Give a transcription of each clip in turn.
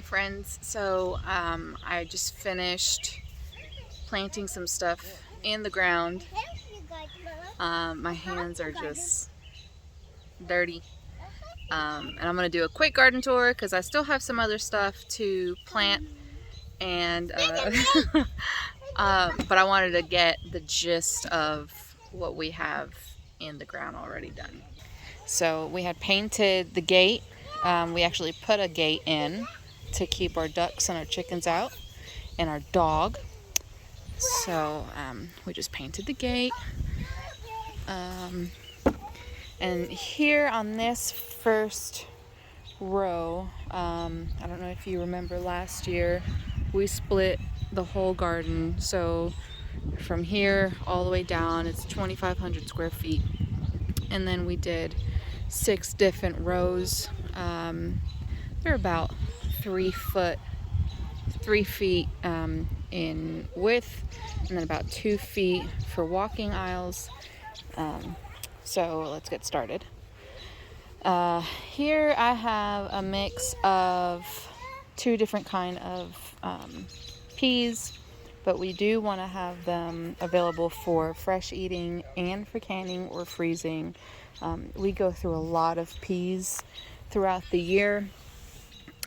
family, friends. So I just finished planting some stuff in the ground. My hands are just dirty. And I'm going to do a quick garden tour because I still have some other stuff to plant. And but I wanted to get the gist of what we have in the ground already done. So we had painted the gate. We actually put a gate in to keep our ducks and our chickens out, and our dog. So we just painted the gate. And here on this first row, I don't know if you remember last year, we split the whole garden. So from here all the way down, it's 2,500 square feet. And then we did 6 different rows. They're about 3 feet in width, and then about 2 feet for walking aisles. So let's get started. Here I have a mix of 2 different kind of peas, but we do want to have them available for fresh eating and for canning or freezing. We go through a lot of peas throughout the year,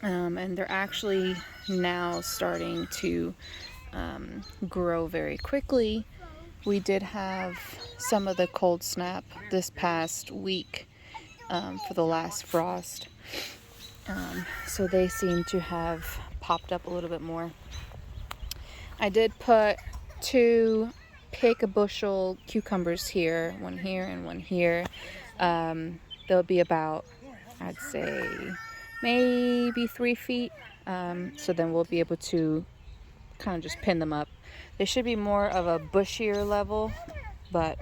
and they're actually now starting to grow very quickly. We did have some of the cold snap this past week for the last frost, so they seem to have popped up a little bit more. I did put 2 pick a bushel cucumbers here, one here and one here. They'll be about, I'd say, maybe 3 feet. So then we'll be able to kind of just pin them up. They should be more of a bushier level, but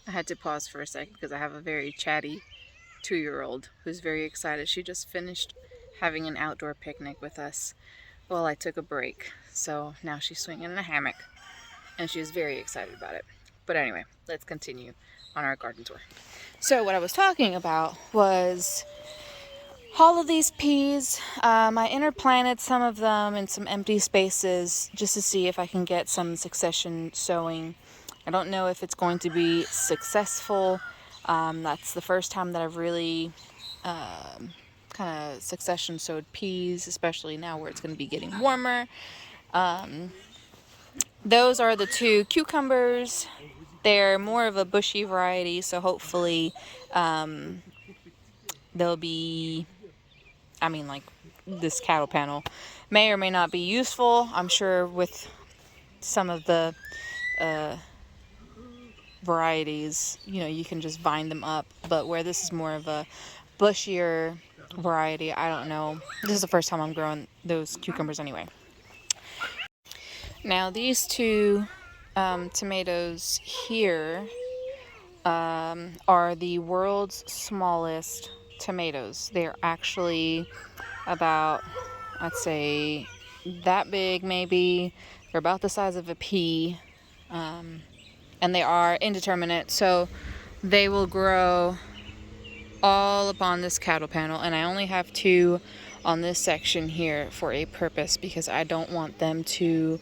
I had to pause for a second because I have a very chatty 2-year-old who's very excited. She just finished having an outdoor picnic with us while I took a break. So now she's swinging in a hammock and she was very excited about it. But anyway, let's continue on our garden tour. So what I was talking about was all of these peas. I interplanted some of them in some empty spaces just to see if I can get some succession sowing. I don't know if it's going to be successful. That's the first time that I've really kind of succession sowed peas, especially now where it's going to be getting warmer. Those are the 2 cucumbers. They're more of a bushy variety, so hopefully they'll be, like this cattle panel may or may not be useful. I'm sure with some of the varieties, you can just vine them up, but where this is more of a bushier variety, I don't know. This is the first time I'm growing those cucumbers anyway. Now these 2 tomatoes here are the world's smallest tomatoes. They're actually about, I'd say, that big maybe. They're about the size of a pea, and they are indeterminate, so they will grow all up on this cattle panel, and I only have 2 on this section here for a purpose because I don't want them to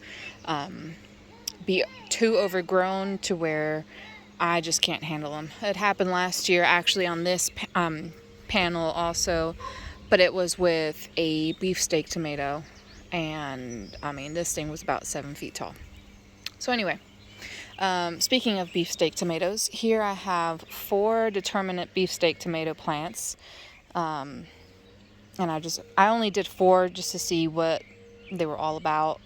be too overgrown to where I just can't handle them. It happened last year actually on this panel also, but it was with a beefsteak tomato, and this thing was about 7 feet tall. So anyway, speaking of beefsteak tomatoes, here I have 4 determinate beefsteak tomato plants, and I only did 4 just to see what they were all about.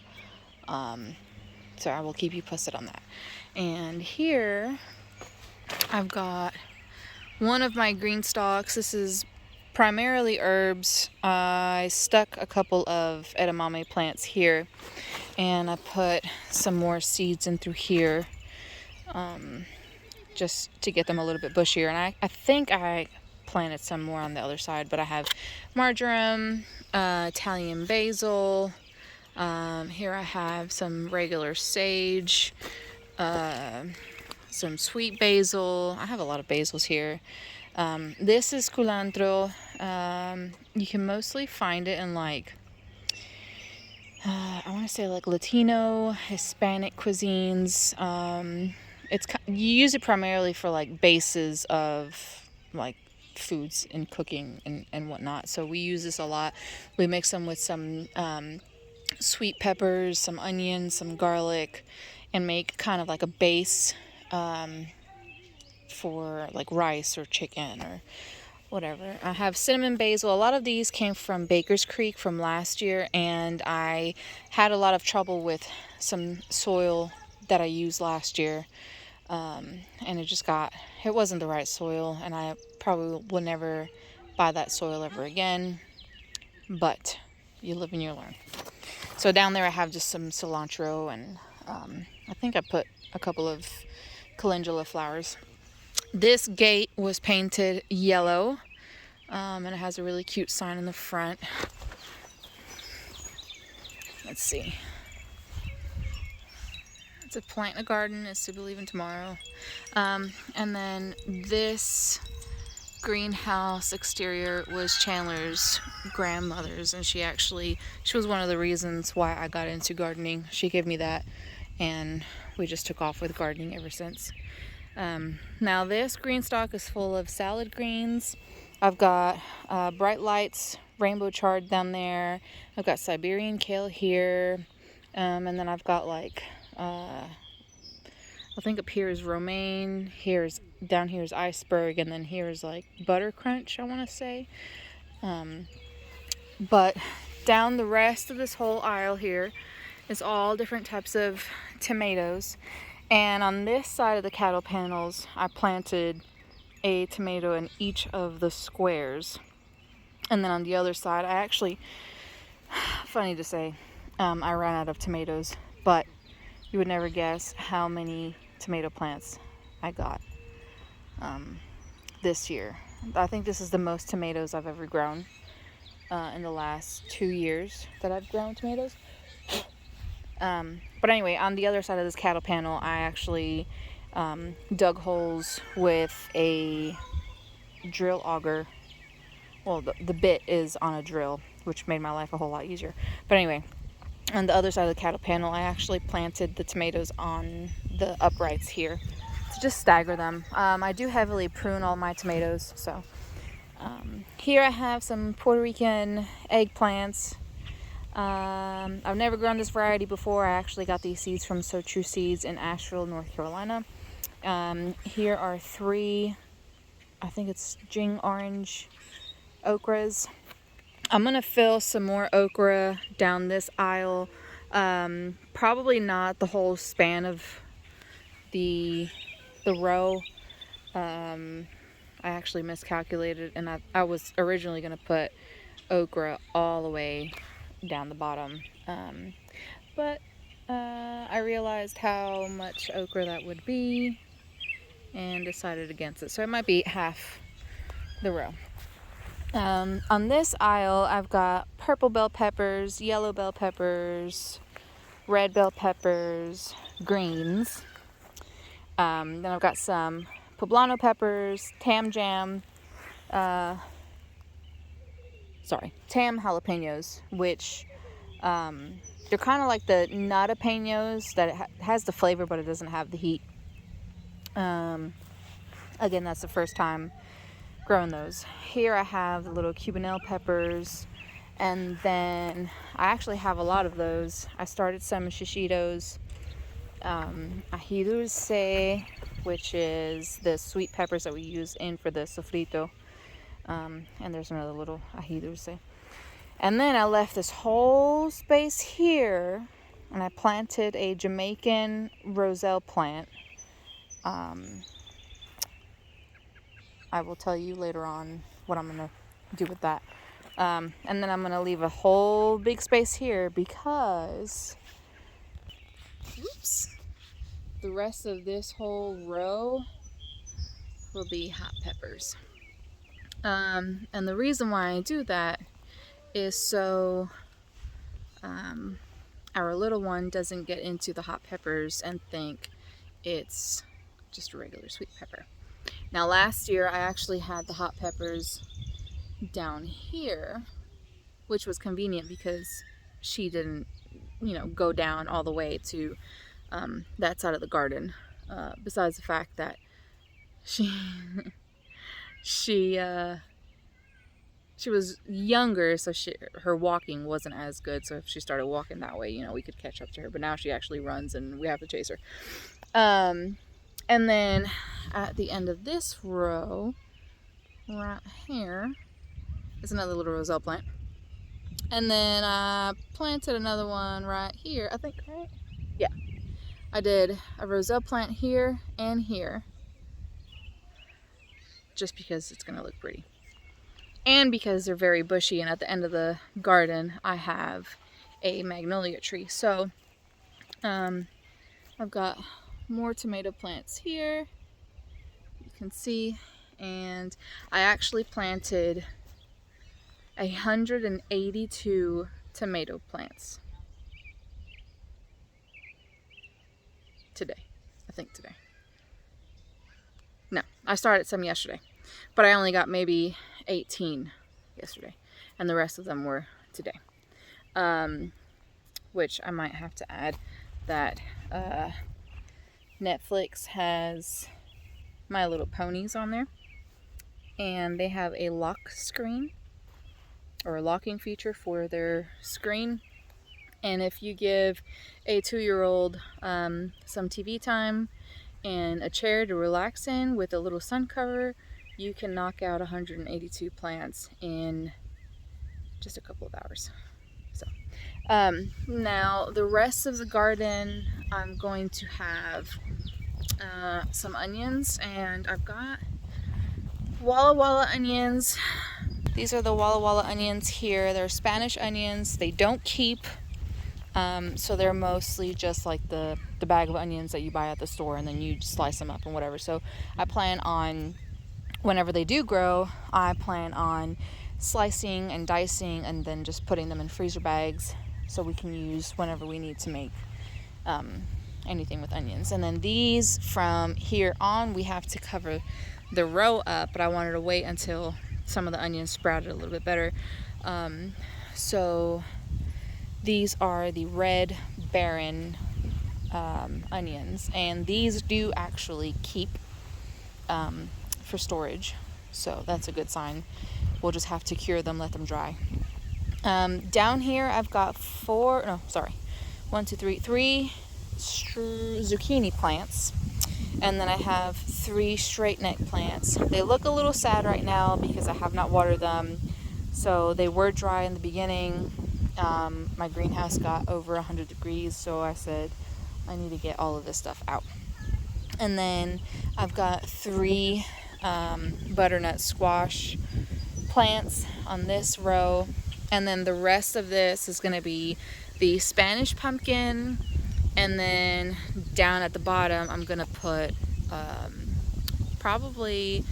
So I will keep you posted on that. And here I've got one of my green stalks. This is primarily herbs. I stuck a couple of edamame plants here, and I put some more seeds in through here, just to get them a little bit bushier. And I think I planted some more on the other side, but I have marjoram, Italian basil. Here I have some regular sage, some sweet basil. I have a lot of basils here. This is culantro. You can mostly find it in I want to say like Latino, Hispanic cuisines. You use it primarily for like bases of like foods and cooking and whatnot. So we use this a lot. We mix them with some sweet peppers, some onions, some garlic, and make kind of like a base for like rice or chicken or whatever. I have cinnamon basil. A lot of these came from Baker's Creek from last year, and I had a lot of trouble with some soil that I used last year. And it wasn't the right soil, and I probably will never buy that soil ever again. But you live and you learn. So down there I have just some cilantro, and I think I put a couple of calendula flowers. This gate was painted yellow, and it has a really cute sign in the front. Let's see. It's a plant in a garden, is to believe in tomorrow. And then this greenhouse exterior was Chandler's grandmother's, and she was one of the reasons why I got into gardening. She gave me that, and we just took off with gardening ever since. Now this green stalk is full of salad greens. I've got bright lights, rainbow chard down there. I've got Siberian kale here, and then I've got like I think up here is romaine, down here is iceberg, and then here is like butter crunch, I want to say. But down the rest of this whole aisle here is all different types of tomatoes. And on this side of the cattle panels, I planted a tomato in each of the squares. And then on the other side, funny to say, I ran out of tomatoes, but you would never guess how many tomato plants I got this year. I think this is the most tomatoes I've ever grown in the last 2 years that I've grown tomatoes. But anyway, on the other side of this cattle panel, I actually dug holes with a drill auger. Well, the bit is on a drill, which made my life a whole lot easier. But anyway, on the other side of the cattle panel, I actually planted the tomatoes on the uprights here to just stagger them. I do heavily prune all my tomatoes, so here I have some Puerto Rican eggplants. I've never grown this variety before. I actually got these seeds from So True Seeds in Asheville, North Carolina. Here are 3, I think it's Jing orange okras. I'm gonna fill some more okra down this aisle. Probably not the whole span of the row. I actually miscalculated, and I was originally gonna put okra all the way down the bottom, but I realized how much okra that would be and decided against it. So it might be half the row. On this aisle, I've got purple bell peppers, yellow bell peppers, red bell peppers, greens. Then I've got some poblano peppers, tam jalapenos, which they're kind of like the nutapenos, that it has the flavor but it doesn't have the heat. Again, that's the first time growing those. Here I have the little cubanelle peppers, and then I actually have a lot of those. I started some shishitos, ají dulce, which is the sweet peppers that we use for the sofrito, and there's another little ají dulce. And then I left this whole space here, and I planted a Jamaican roselle plant. I will tell you later on what I'm going to do with that. And then I'm going to leave a whole big space here because the rest of this whole row will be hot peppers. And the reason why I do that is so our little one doesn't get into the hot peppers and think it's just a regular sweet pepper. Now last year I actually had the hot peppers down here, which was convenient because she didn't go down all the way to that side of the garden. Besides the fact that she she was younger, so her walking wasn't as good. So if she started walking that way, we could catch up to her. But now she actually runs, and we have to chase her. And then at the end of this row, right here, is another little roselle plant. And then I planted another one right here, I think, right? Yeah. I did a roselle plant here and here, just because it's going to look pretty. And because they're very bushy, and at the end of the garden, I have a magnolia tree. So, I've got more tomato plants here, you can see, and I actually planted 182 tomato plants today. I think today. No, I started some yesterday, but I only got maybe 18 yesterday, and the rest of them were today. Which I might have to add that Netflix has My Little Ponies on there, and they have a lock screen, or a locking feature for their screen. And if you give a 2-year-old some TV time and a chair to relax in with a little sun cover, you can knock out 182 plants in just a couple of hours. So now the rest of the garden, I'm going to have some onions, and I've got Walla Walla onions. These are the Walla Walla onions here. They're Spanish onions. They don't keep, so they're mostly just like the bag of onions that you buy at the store, and then you slice them up and whatever. So I plan on, whenever they do grow, I plan on slicing and dicing and then just putting them in freezer bags so we can use whenever we need to make anything with onions. And then these, from here on, we have to cover the row up, but I wanted to wait until some of the onions sprouted a little bit better. So these are the red barren onions, and these do actually keep for storage, so that's a good sign. We'll just have to cure them, let them dry. Down here I've got three zucchini plants, and then I have 3 straight neck plants. They look a little sad right now because I have not watered them, so they were dry in the beginning. My greenhouse got over 100 degrees, so I said I need to get all of this stuff out. And then I've got 3 butternut squash plants on this row, and then the rest of this is going to be the Spanish pumpkin. And then down at the bottom, I'm going to put probably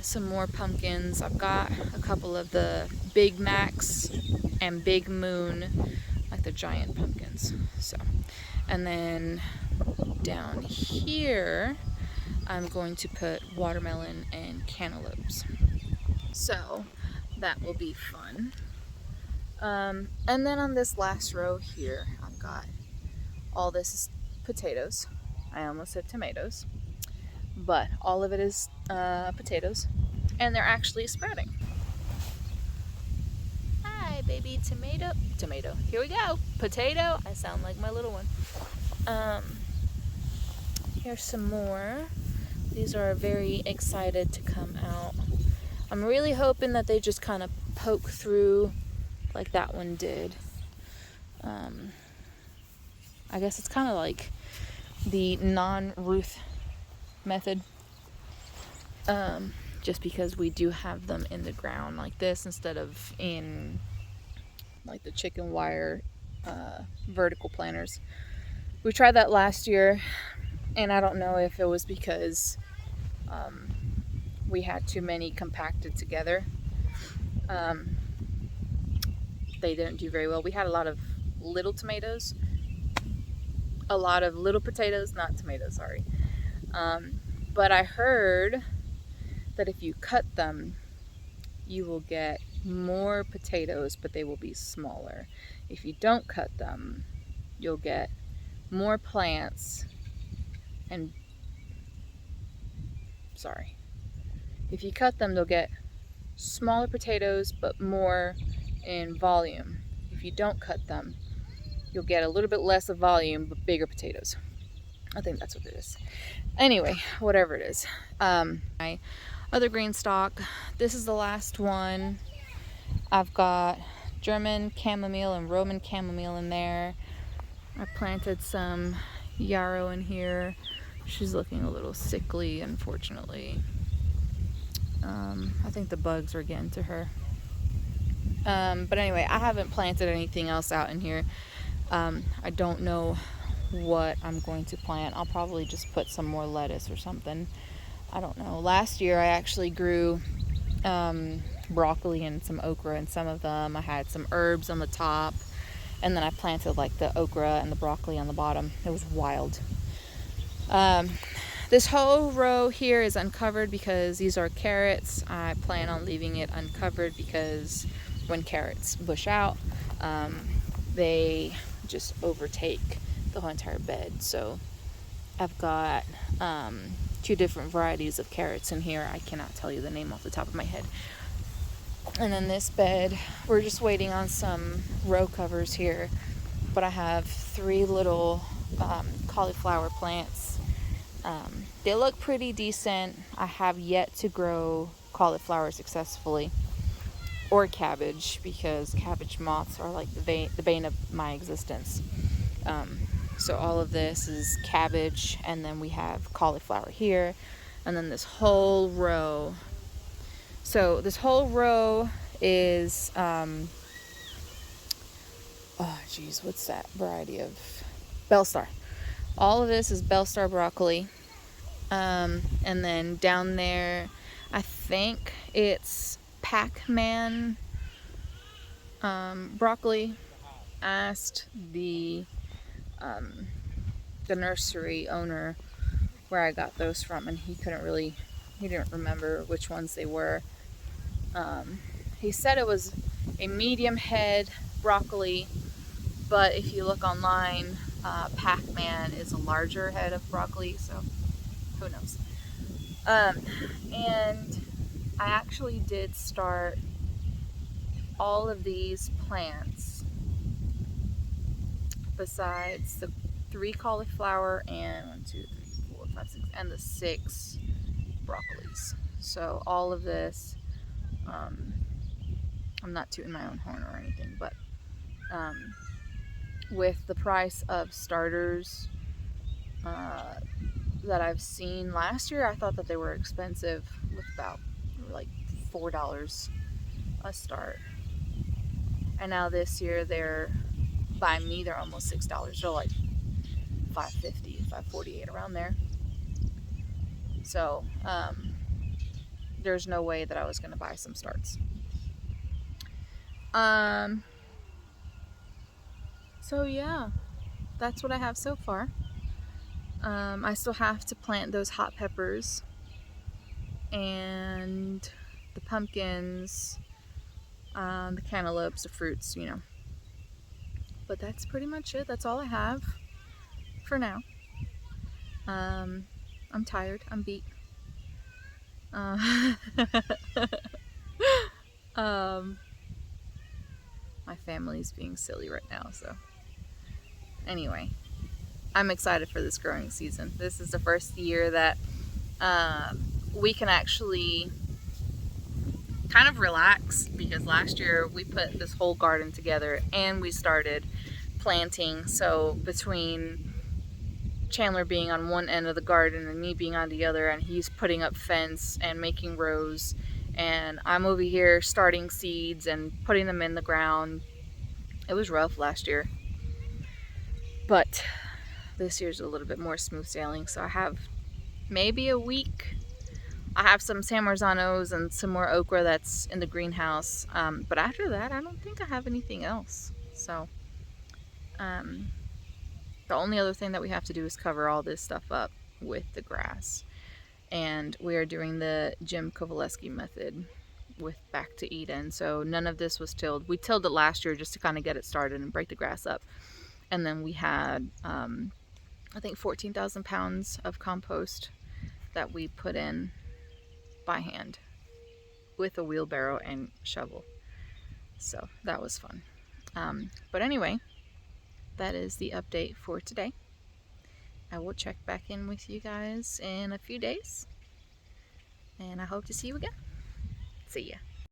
some more pumpkins. I've got a couple of the Big Macs and Big Moon, like the giant pumpkins. So, and then down here, I'm going to put watermelon and cantaloupes. So that will be fun. And then on this last row here, I've got all this is potatoes. I almost said tomatoes, but all of it is potatoes, and they're actually sprouting. Hi, baby tomato. Here we go. Potato. I sound like my little one. Here's some more. These are very excited to come out. I'm really hoping that they just kind of poke through like that one did. I guess it's kind of like the non-Ruth method, just because we do have them in the ground like this instead of in like the chicken wire vertical planters. We tried that last year, and I don't know if it was because we had too many compacted together. They didn't do very well. We had a lot of little tomatoes, a lot of little potatoes, not tomatoes, sorry. But I heard that if you cut them, you will get more potatoes, but they will be smaller. If you don't cut them, you'll get more plants and, sorry, if you cut them, they'll get smaller potatoes, but more in volume. If you don't cut them, you'll get a little bit less of volume, but bigger potatoes. I think that's what it is. Anyway, whatever it is. My other green stalk, this is the last one. I've got German chamomile and Roman chamomile in there. I planted some yarrow in here. She's looking a little sickly, unfortunately. I think the bugs are getting to her. But anyway, I haven't planted anything else out in here. I don't know what I'm going to plant. I'll probably just put some more lettuce or something. I don't know. Last year I actually grew broccoli and some okra in some of them. I had some herbs on the top, and then I planted like the okra and the broccoli on the bottom. It was wild. This whole row here is uncovered because these are carrots. I plan on leaving it uncovered because when carrots bush out, they just overtake the whole entire bed. So I've got 2 different varieties of carrots in here. I cannot tell you the name off the top of my head. And then this bed, we're just waiting on some row covers here, but I have 3 little cauliflower plants. They look pretty decent. I have yet to grow cauliflower successfully, or cabbage, because cabbage moths are like the bane of my existence. So all of this is cabbage, and then we have cauliflower here, and then this whole row. So this whole row is, oh geez, what's that variety of? Bellstar. All of this is Bellstar broccoli. And then down there, I think it's Pac-Man broccoli. I asked the nursery owner where I got those from, and he didn't remember which ones they were. He said it was a medium head broccoli, but if you look online, Pac-Man is a larger head of broccoli, so who knows. And I actually did start all of these plants besides the 3 cauliflower and 1, 2, 3, 4, 5, 6, and the 6 broccolis. So all of this, I'm not tooting my own horn or anything, but with the price of starters that I've seen last year, I thought that they were expensive, with about like $4 a start. And now this year they're, by me, they're almost $6. They're like $5.50, $5.48, around there. So there's no way that I was going to buy some starts. So yeah, that's what I have so far. I still have to plant those hot peppers and the pumpkins, the cantaloupes, the fruits, you know. But that's pretty much it. That's all I have for now. I'm tired. I'm beat. My family's being silly right now, so anyway, I'm excited for this growing season. This is the first year that we can actually kind of relax, because last year we put this whole garden together and we started planting. So between Chandler being on one end of the garden and me being on the other, and he's putting up fence and making rows, and I'm over here starting seeds and putting them in the ground. It was rough last year, but this year's a little bit more smooth sailing. So I have maybe a week. I have some San Marzanos and some more okra that's in the greenhouse, but after that I don't think I have anything else. So the only other thing that we have to do is cover all this stuff up with the grass, and we are doing the Jim Kovaleski method, with back to Eden. So none of this was tilled. We tilled it last year just to kind of get it started and break the grass up. And then we had, I think 14,000 pounds of compost that we put in by hand with a wheelbarrow and shovel. So that was fun. But anyway, that is the update for today. I will check back in with you guys in a few days, and I hope to see you again. See ya.